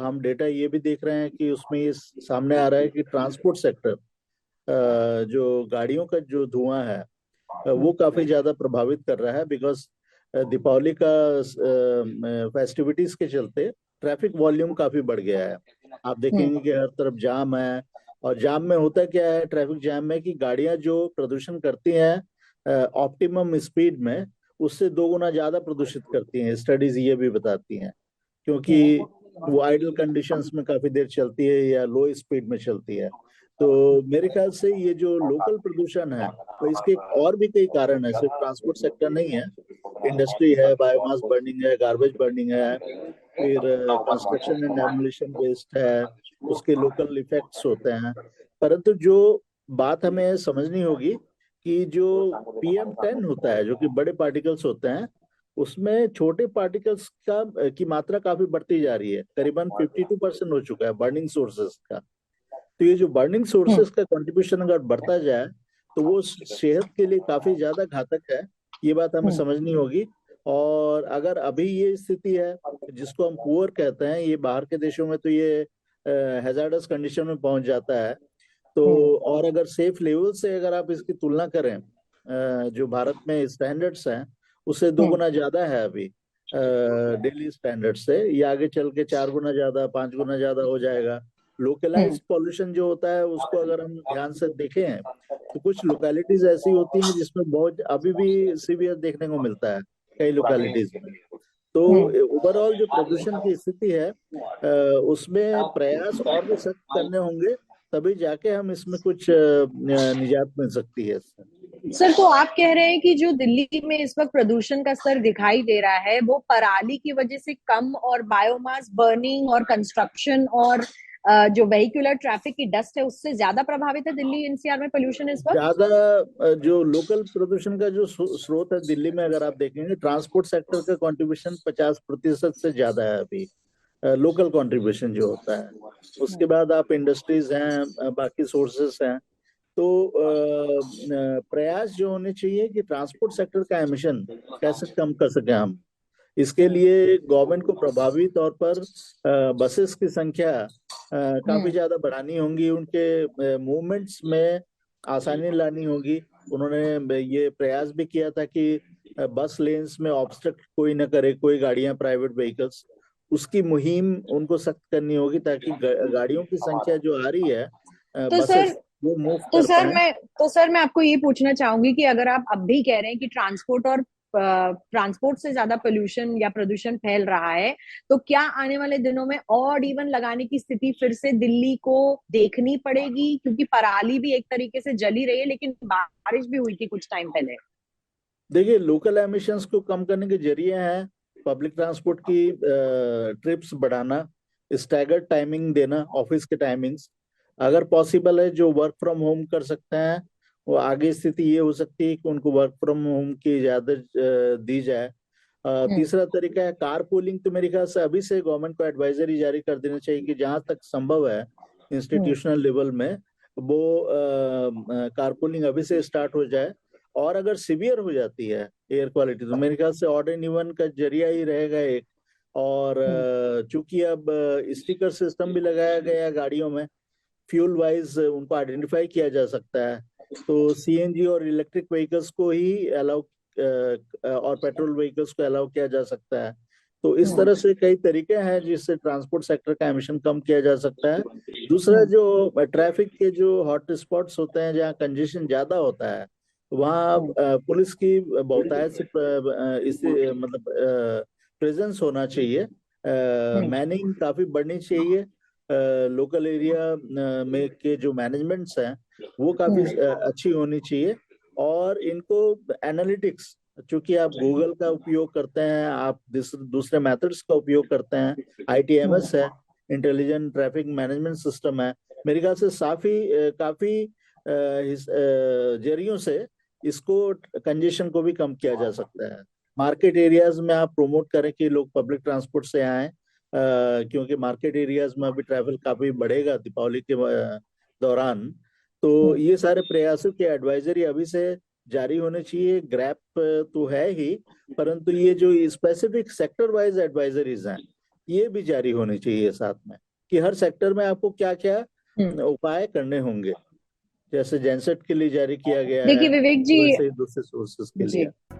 हम डेटा ये भी देख रहे हैं कि उसमें ये सामने आ रहा है कि ट्रांसपोर्ट सेक्टर, जो गाड़ियों का जो धुआं है, वो काफी ज्यादा प्रभावित कर रहा है। बिकॉज दीपावली का फेस्टिविटीज के चलते ट्रैफिक वॉल्यूम काफी बढ़ गया है। आप देखेंगे कि हर तरफ जाम है। और जाम में होता क्या है, ट्रैफिक जाम में, कि गाड़ियां जो प्रदूषण करती हैं ऑप्टिमम स्पीड में, उससे 2 गुना ज्यादा प्रदूषित करती हैं। स्टडीज ये भी बताती हैं, क्योंकि वो आइडल कंडीशंस में काफी देर चलती है या लो स्पीड में चलती है। तो मेरे ख्याल से ये जो लोकल प्रदूषण है, तो इसके और भी कई कारण है, सिर्फ ट्रांसपोर्ट सेक्टर नहीं है। इंडस्ट्री है, बायोमास बर्निंग है, गार्बेज बर्निंग है, फिर कंस्ट्रक्शन एंड डेमोलिशन वेस्ट है, उसके लोकल इफेक्ट्स होते हैं। परंतु जो बात हमें समझनी होगी कि जो PM10 होता है, जो कि बड़े पार्टिकल्स होते हैं, उसमें छोटे पार्टिकल्स का की मात्रा काफी बढ़ती जा रही है। करीबन 52% हो चुका है बर्निंग सोर्सेस का। तो ये जो बर्निंग सोर्सेस का कंट्रीब्यूशन अगर बढ़ता जाए, तो वो सेहत के लिए काफी ज्यादा घातक है। ये बात हमें समझनी होगी। और अगर अभी ये स्थिति है, जिसको हम पुअर कहते हैं, ये बाहर के देशों में तो ये हैजार्डस कंडीशन में पहुंच जाता है। तो और अगर सेफ लेवल से अगर आप इसकी तुलना करें, जो भारत में स्टैंडर्ड्स हैं, उससे 2 गुना ज्यादा है अभी डेली स्टैंडर्ड से। ये आगे चल के 4 गुना ज्यादा, 5 गुना ज्यादा हो जाएगा। लोकलाइज पॉल्यूशन जो होता है, उसको अगर हम ध्यान से देखें, तो कुछ लोकेलिटीज ऐसी होती हैं जिसमें बहुत अभी भी सीवियर देखने को मिलता है, कई लोकेलिटीज में। तो ओवरऑल जो प्रदूषण की स्थिति है, उसमें प्रयास और भी सख्त करने होंगे, तभी जाके हम इसमें कुछ निजात मिल सकती है इससे। सर, तो आप कह रहे हैं कि जो दिल्ली में इस वक्त प्रदूषण का स्तर दिखाई दे रहा है, वो पराली की वजह से कम और बायोमास बर्निंग और कंस्ट्रक्शन और जो वेहिकुलर ट्रैफिक की डस्ट है, उससे ज्यादा प्रभावित है दिल्ली एनसीआर में पोल्यूशन इस वक्त? ज्यादा जो लोकल प्रदूषण का जो स्रोत है दिल्ली में, अगर आप देखेंगे, ट्रांसपोर्ट सेक्टर का कंट्रीब्यूशन 50% से ज्यादा है अभी, लोकल कंट्रीब्यूशन जो होता है। उसके बाद आप इंडस्ट्रीज हैं, बाकी सोर्सेस हैं। तो प्रयास जो होने चाहिए कि ट्रांसपोर्ट सेक्टर का एमिशन कैसे कम कर सके हम। इसके लिए गवर्नमेंट को प्रभावी तौर पर बसेस की संख्या काफी ज्यादा बढ़ानी होंगी, उनके मूवमेंट्स में आसानी लानी होगी। उन्होंने ये प्रयास भी किया था कि बस लेन्स में ऑब्स्ट्रक्ट कोई न करे, कोई गाड़ियां, प्राइवेट व्हीकल्स। उसकी मुहिम उनको सख्त करनी होगी, ताकि गाड़ियों की संख्या जो आ रही है, तो सर बसेस, वो मूव तो कर सर पाए। मैं तो सर मैं आपको ये पूछना चाहूंगी कि अगर आप अब भी कह रहे हैं कि ट्रांसपोर्ट से ज्यादा पोल्यूशन या प्रदूषण फैल रहा है, तो क्या आने वाले दिनों में ऑड इवन लगाने की स्थिति फिर से दिल्ली को देखनी पड़ेगी? क्योंकि पराली भी एक तरीके से जली रही है, लेकिन बारिश भी हुई थी कुछ टाइम पहले। देखिए, लोकल एमिशंस को कम करने के जरिए हैं पब्लिक ट्रांसपोर्ट की ट्रिप्स बढ़ाना, स्टैगर्ड टाइमिंग देना, ऑफिस के टाइमिंग्स। अगर पॉसिबल है, जो वर्क फ्रॉम होम कर सकते हैं, वो आगे स्थिति ये हो सकती है कि उनको वर्क फ्रॉम होम की इजाजत दी जाए। तीसरा तरीका है कार पूलिंग। तो मेरे ख्याल से अभी से गवर्नमेंट को एडवाइजरी जारी कर देना चाहिए कि जहां तक संभव है इंस्टीट्यूशनल लेवल में, वो कार पूलिंग अभी से स्टार्ट हो जाए। और अगर सीवियर हो जाती है एयर क्वालिटी, तो मेरे ख्याल से ऑड एंड इवन का जरिया ही रहेगा एक। और चूंकि अब स्टिकर सिस्टम भी लगाया गया है गाड़ियों में, फ्यूल वाइज उनको आइडेंटिफाई किया जा सकता है। तो CNG और इलेक्ट्रिक व्हीकल्स को ही अलाउ, और पेट्रोल व्हीकल्स को अलाउ किया जा सकता है। तो इस तरह से कई तरीके हैं जिससे ट्रांसपोर्ट सेक्टर का एमिशन कम किया जा सकता है। दूसरा, जो ट्रैफिक के जो हॉट स्पॉट्स होते हैं, जहाँ कंजेशन ज्यादा होता है, वहाँ पुलिस की बहुतायत से इसे मतलब प्रेजेंस होना चाहिए। मैनिंग काफी बढ़नी चाहिए। लोकल एरिया में के जो मैनेजमेंट्स हैं, वो काफी अच्छी होनी चाहिए। और इनको एनालिटिक्स, चूंकि आप गूगल का उपयोग करते हैं, आप दूसरे मेथड्स का उपयोग करते हैं, ITMS है, इंटेलिजेंट ट्रैफिक मैनेजमेंट सिस्टम है, मेरे ख्याल से काफी जरियों से इसको, कंजेशन को भी कम किया जा सकता है। मार्केट एरियाज में आप प्रोमोट करें कि लोग पब्लिक ट्रांसपोर्ट से आएं, क्योंकि मार्केट एरियाज में अभी ट्रैवल काफी बढ़ेगा दीपावली के दौरान। तो ये सारे प्रयासों की एडवाइजरी अभी से जारी होने चाहिए। ग्रैप तो है ही, परंतु ये जो स्पेसिफिक सेक्टर वाइज एडवाइजरीज हैं, ये भी जारी होनी चाहिए साथ में, कि हर सेक्टर में आपको क्या क्या हम्म। उपाय करने होंगे। जैसे जेनसेट के लिए जारी किया गया देखिए है, विवेक जी। वैसे ही दूसरे सोर्सेस के जी। लिए।